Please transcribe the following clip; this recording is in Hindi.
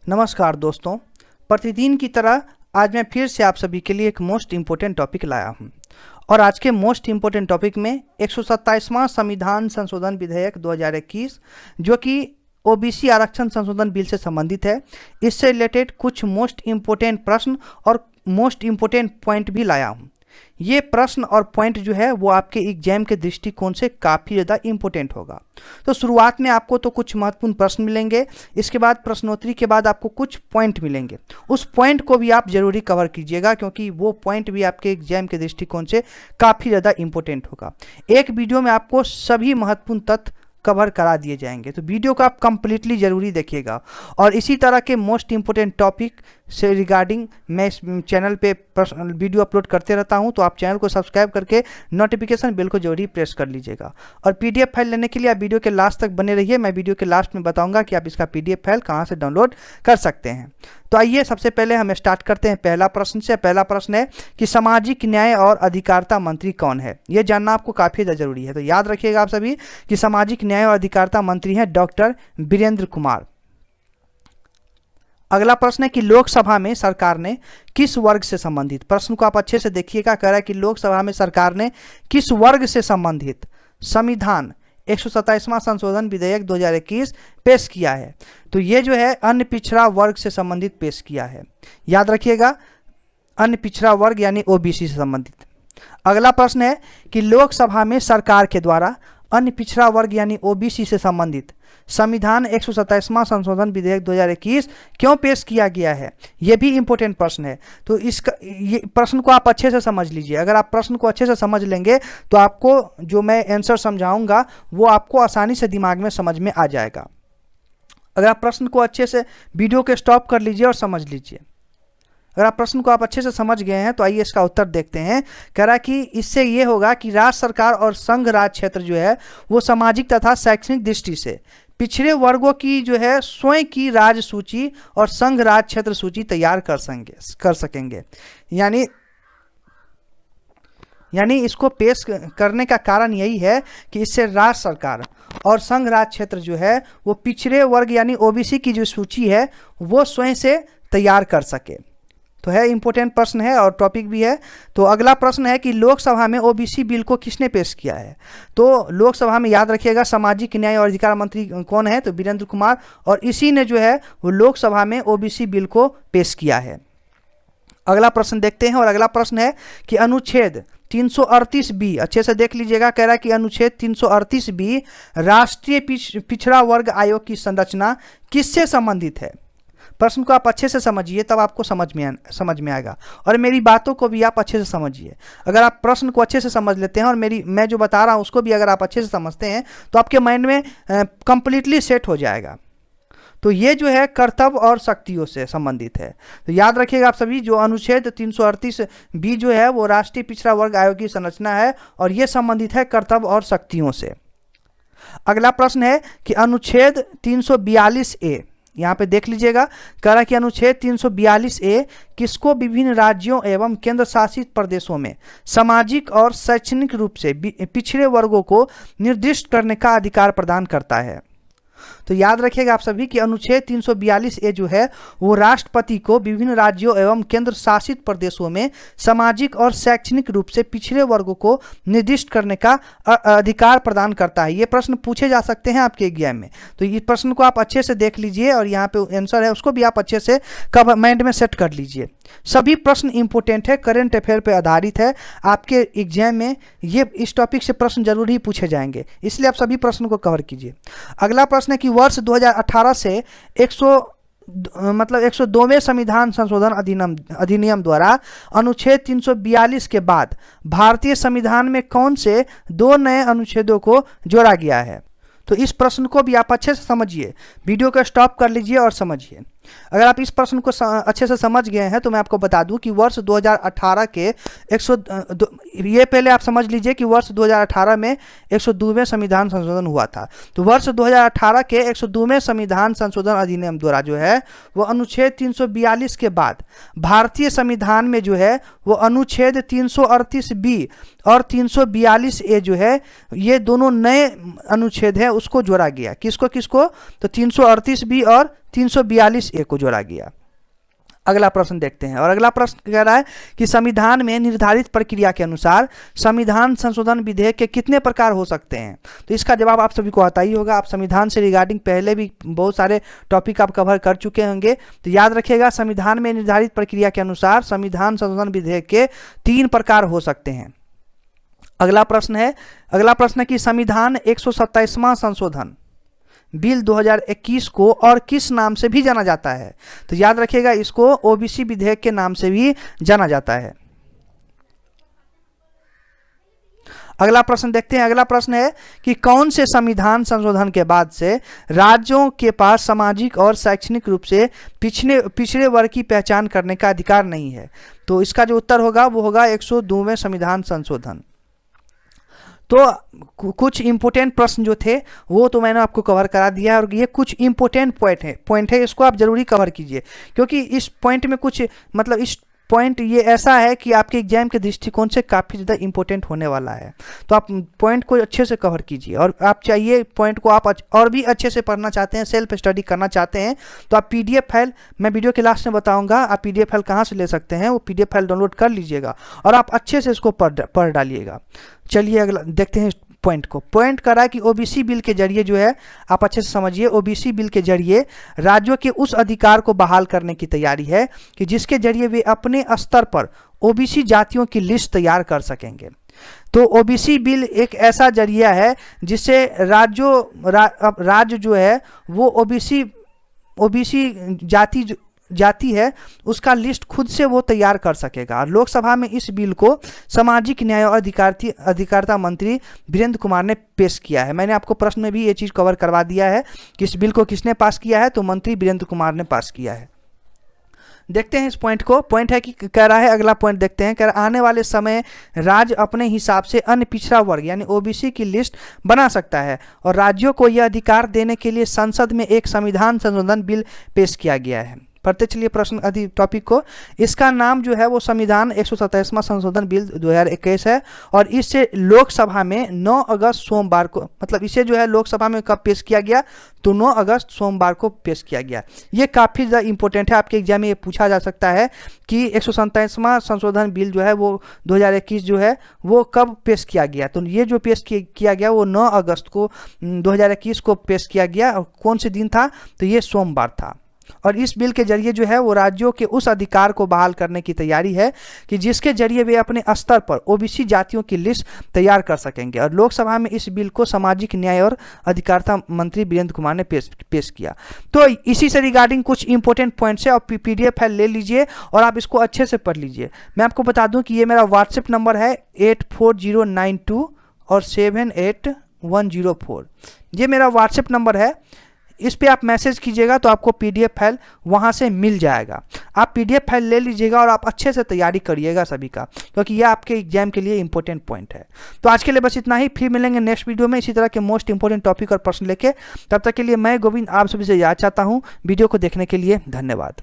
नमस्कार दोस्तों, प्रतिदिन की तरह आज मैं फिर से आप सभी के लिए एक मोस्ट इम्पोर्टेंट टॉपिक लाया हूं। और आज के मोस्ट इम्पोर्टेंट टॉपिक में 127वां संविधान संशोधन विधेयक 2021 जो कि ओबीसी आरक्षण संशोधन बिल से संबंधित है, इससे रिलेटेड कुछ मोस्ट इम्पोर्टेंट प्रश्न और मोस्ट इम्पोर्टेंट पॉइंट भी लाया हूं। ये प्रश्न और पॉइंट जो है वो आपके एग्जाम के दृष्टिकोण से काफ़ी ज़्यादा इम्पोर्टेंट होगा। तो शुरुआत में आपको तो कुछ महत्वपूर्ण प्रश्न मिलेंगे, इसके बाद प्रश्नोत्तरी के बाद आपको कुछ पॉइंट मिलेंगे। उस पॉइंट को भी आप जरूरी कवर कीजिएगा क्योंकि वो पॉइंट भी आपके एग्जाम के दृष्टिकोण से काफ़ी ज़्यादा इम्पोर्टेंट होगा। एक वीडियो में आपको सभी महत्वपूर्ण तथ्य कवर करा दिए जाएंगे, तो वीडियो को आप कंप्लीटली जरूरी देखिएगा। और इसी तरह के मोस्ट इम्पोर्टेंट टॉपिक से रिगार्डिंग मैं इस चैनल पे वीडियो अपलोड करते रहता हूं, तो आप चैनल को सब्सक्राइब करके नोटिफिकेशन बेल को जरूरी प्रेस कर लीजिएगा। और पीडीएफ फाइल लेने के लिए आप वीडियो के लास्ट तक बने रहिए। मैं वीडियो के लास्ट में बताऊंगा कि आप इसका पीडीएफ फाइल कहां से डाउनलोड कर सकते हैं। तो आइए सबसे पहले हम स्टार्ट करते हैं पहला प्रश्न से। पहला प्रश्न है कि सामाजिक न्याय और अधिकारिता मंत्री कौन है। यह जानना आपको काफ़ी ज़्यादा जरूरी है। तो याद रखिएगा आप सभी कि सामाजिक न्याय और अधिकारिता मंत्री हैं डॉक्टर वीरेंद्र कुमार। अगला प्रश्न है कि लोकसभा में सरकार ने किस वर्ग से संबंधित, प्रश्न को आप अच्छे से देखिएगा। कह रहा है कि लोकसभा में सरकार ने किस वर्ग से संबंधित संविधान 127वां संशोधन विधेयक 2021 पेश किया है। तो ये जो है अन्य पिछड़ा वर्ग से संबंधित पेश किया है। याद रखिएगा, अन्य पिछड़ा वर्ग यानी ओबीसी से संबंधित। अगला प्रश्न है कि लोकसभा में सरकार के द्वारा अन्य पिछड़ा वर्ग यानी ओबीसी से संबंधित संविधान 127वां संशोधन विधेयक 2021 क्यों पेश किया गया है। यह भी इंपॉर्टेंट प्रश्न है। तो इसका ये प्रश्न को आप अच्छे से समझ लीजिए। अगर आप प्रश्न को अच्छे से समझ लेंगे तो आपको जो मैं आंसर समझाऊंगा वो आपको आसानी से दिमाग में समझ में आ जाएगा। अगर आप प्रश्न को अच्छे से वीडियो के स्टॉप कर लीजिए और समझ लीजिए। अगर आप प्रश्न को आप अच्छे से समझ गए हैं तो आइए इसका उत्तर देखते हैं। कह रहा है कि इससे ये होगा कि राज्य सरकार और संघ राज्य क्षेत्र जो है वो सामाजिक तथा शैक्षणिक दृष्टि से पिछड़े वर्गों की जो है स्वयं की राज्य सूची और संघ राज्य क्षेत्र सूची तैयार कर सकेंगे। यानी इसको पेश करने का कारण यही है कि इससे राज्य सरकार और संघ राज्य क्षेत्र जो है वो पिछड़े वर्ग यानी ओबीसी की जो सूची है वो स्वयं से तैयार कर सके। तो है इंपॉर्टेंट प्रश्न है और टॉपिक भी है। तो अगला प्रश्न है कि लोकसभा में ओबीसी बिल को किसने पेश किया है। तो लोकसभा में याद रखिएगा सामाजिक न्याय और अधिकार मंत्री कौन है, तो वीरेंद्र कुमार, और इसी ने जो है वो लोकसभा में ओबीसी बिल को पेश किया है। अगला प्रश्न देखते हैं। और अगला प्रश्न है कि अनुच्छेद 338B, अच्छे से देख लीजिएगा। कह रहा है कि अनुच्छेद 338B राष्ट्रीय पिछड़ा वर्ग आयोग की संरचना किससे संबंधित है। प्रश्न को आप अच्छे से समझिए तब आपको समझ में आएगा। और मेरी बातों को भी आप अच्छे से समझिए। अगर आप प्रश्न को अच्छे से समझ लेते हैं और मैं जो बता रहा हूँ उसको भी अगर आप अच्छे से समझते हैं तो आपके माइंड में कंप्लीटली सेट हो जाएगा। तो ये जो है कर्तव्य और शक्तियों से संबंधित है। तो याद रखिएगा आप सभी, जो अनुच्छेद 338B जो है वो राष्ट्रीय पिछड़ा वर्ग आयोग की संरचना है और ये संबंधित है कर्तव्य और शक्तियों से। अगला प्रश्न है कि अनुच्छेद 342A, यहाँ पे देख लीजिएगा। कह रहा है कि अनुच्छेद 342A किसको विभिन्न राज्यों एवं केंद्र शासित प्रदेशों में सामाजिक और शैक्षणिक रूप से पिछड़े वर्गों को निर्दिष्ट करने का अधिकार प्रदान करता है। तो याद रखिएगा आप सभी कि अनुच्छेद 342A जो है वो राष्ट्रपति को विभिन्न राज्यों एवं केंद्र शासित प्रदेशों में सामाजिक और शैक्षणिक रूप से पिछड़े वर्गों को निर्दिष्ट करने का अधिकार प्रदान करता है। ये प्रश्न पूछे जा सकते हैं आपके एग्जाम में। तो इस प्रश्न को आप अच्छे से देख लीजिए और यहाँ पे आंसर है उसको भी आप अच्छे से माइंड में सेट कर लीजिए। सभी प्रश्न इंपॉर्टेंट है, करंट अफेयर पे आधारित है। आपके एग्जाम में ये इस टॉपिक से प्रश्न जरूर ही पूछे जाएंगे, इसलिए आप सभी प्रश्न को कवर कीजिए। अगला प्रश्न है कि वर्ष 2018 से 102वें संविधान संशोधन अधिनियम द्वारा अनुच्छेद 342 के बाद भारतीय संविधान में कौन से 2 नए अनुच्छेदों को जोड़ा गया है। तो इस प्रश्न को भी आप अच्छे से समझिए। वीडियो को स्टॉप कर लीजिए और समझिए। अगर आप इस प्रश्न को अच्छे से समझ गए हैं तो मैं आपको बता दूं कि वर्ष 2018 के ये पहले आप समझ लीजिए कि वर्ष 2018 में 102वें संविधान संशोधन हुआ था। तो वर्ष 2018 के 102वें संविधान संशोधन अधिनियम द्वारा जो है वो अनुच्छेद 342 के बाद भारतीय संविधान में जो है वो अनुच्छेद 338B और 342A जो है ये दोनों नए अनुच्छेद है उसको जोड़ा गया। किसको किसको, तो 338B और 342 ए को जोड़ा गया। अगला प्रश्न देखते हैं, और अगला प्रश्न कह रहा है कि संविधान में निर्धारित प्रक्रिया के अनुसार संविधान संशोधन विधेयक के कितने प्रकार हो सकते हैं। तो इसका जवाब आप सभी को आता ही होगा। आप संविधान से रिगार्डिंग पहले भी बहुत सारे टॉपिक आप कवर कर चुके होंगे, तो याद रखिएगा संविधान में निर्धारित प्रक्रिया के अनुसार संविधान संशोधन विधेयक के 3 प्रकार हो सकते हैं। अगला प्रश्न है कि संविधान 127वां संशोधन बिल 2021 को और किस नाम से भी जाना जाता है। तो याद रखिएगा इसको ओबीसी विधेयक के नाम से भी जाना जाता है। अगला प्रश्न देखते हैं। अगला प्रश्न है कि कौन से संविधान संशोधन के बाद से राज्यों के पास सामाजिक और शैक्षणिक रूप से पिछड़े वर्ग की पहचान करने का अधिकार नहीं है। तो इसका जो उत्तर होगा वो होगा 102वें संविधान संशोधन। तो कुछ इंपोर्टेंट प्रश्न जो थे वो तो मैंने आपको कवर करा दिया है, और ये कुछ इंपोर्टेंट पॉइंट है, इसको आप जरूरी कवर कीजिए, क्योंकि इस पॉइंट में कुछ मतलब इस पॉइंट ये ऐसा है कि आपके एग्जाम के दृष्टिकोण से काफ़ी ज़्यादा इंपॉर्टेंट होने वाला है। तो आप पॉइंट को अच्छे से कवर कीजिए, और आप चाहिए पॉइंट को आप और भी अच्छे से पढ़ना चाहते हैं, सेल्फ स्टडी करना चाहते हैं, तो आप पीडीएफ फाइल मैं वीडियो के लास्ट में बताऊंगा आप पीडीएफ फाइल कहाँ से ले सकते हैं। वो पीडीएफ फाइल डाउनलोड कर लीजिएगा और आप अच्छे से इसको पढ़ डालिएगा। चलिए अगला देखते हैं पॉइंट को। पॉइंट करा कि ओबीसी बिल के जरिए जो है, आप अच्छे से समझिए, ओबीसी बिल के जरिए राज्यों के उस अधिकार को बहाल करने की तैयारी है कि जिसके जरिए वे अपने स्तर पर ओबीसी जातियों की लिस्ट तैयार कर सकेंगे। तो ओबीसी बिल एक ऐसा जरिया है जिससे राज्य जो है वो ओबीसी जाति है उसका लिस्ट खुद से वो तैयार कर सकेगा। और लोकसभा में इस बिल को सामाजिक न्याय और अधिकारिता मंत्री वीरेंद्र कुमार ने पेश किया है। मैंने आपको प्रश्न में भी ये चीज़ कवर करवा दिया है कि इस बिल को किसने पास किया है, तो मंत्री वीरेंद्र कुमार ने पास किया है। देखते हैं इस पॉइंट को। पॉइंट है कि कह रहा है, अगला पॉइंट देखते हैं, कह रहा है आने वाले समय राज्य अपने हिसाब से अन्य पिछड़ा वर्ग यानी ओबीसी की लिस्ट बना सकता है, और राज्यों को यह अधिकार देने के लिए संसद में एक संविधान संशोधन बिल पेश किया गया है। पढ़ते चलिए प्रश्न अधिक टॉपिक को। इसका नाम जो है वो संविधान 127वां संशोधन बिल 2021 है, और इससे लोकसभा में 9 अगस्त सोमवार को, मतलब इसे जो है लोकसभा में कब पेश किया गया, तो 9 अगस्त सोमवार को पेश किया गया। ये काफ़ी ज़्यादा इंपॉर्टेंट है, आपके एग्जाम में ये पूछा जा सकता है कि 127वां संशोधन बिल जो है वो 2021 जो है वो कब पेश किया गया। तो ये जो पेश किया गया वो 9 अगस्त को 2021 को पेश किया गया, और कौन से दिन था, तो ये सोमवार था। और इस बिल के जरिए जो है वो राज्यों के उस अधिकार को बहाल करने की तैयारी है कि जिसके जरिए वे अपने स्तर पर ओबीसी जातियों की लिस्ट तैयार कर सकेंगे। और लोकसभा में इस बिल को सामाजिक न्याय और अधिकारिता मंत्री वीरेंद्र कुमार ने पेश किया। तो इसी से रिगार्डिंग कुछ इंपॉर्टेंट पॉइंट्स है, और पीडीएफ फाइल ले लीजिए और आप इसको अच्छे से पढ़ लीजिए। मैं आपको बता दूं कि ये मेरा व्हाट्सएप नंबर है 84092 और 78104। ये मेरा व्हाट्सएप नंबर है, इस पे आप मैसेज कीजिएगा तो आपको पीडीएफ फाइल वहाँ से मिल जाएगा। आप पीडीएफ फाइल ले लीजिएगा और आप अच्छे से तैयारी करिएगा सभी का, क्योंकि ये आपके एग्जाम के लिए इंपॉर्टेंट पॉइंट है। तो आज के लिए बस इतना ही, फिर मिलेंगे नेक्स्ट वीडियो में इसी तरह के मोस्ट इंपॉर्टेंट टॉपिक और प्रश्न लेके। तब तक के लिए मैं गोविंद आप सभी से याद चाहता हूँ। वीडियो को देखने के लिए धन्यवाद।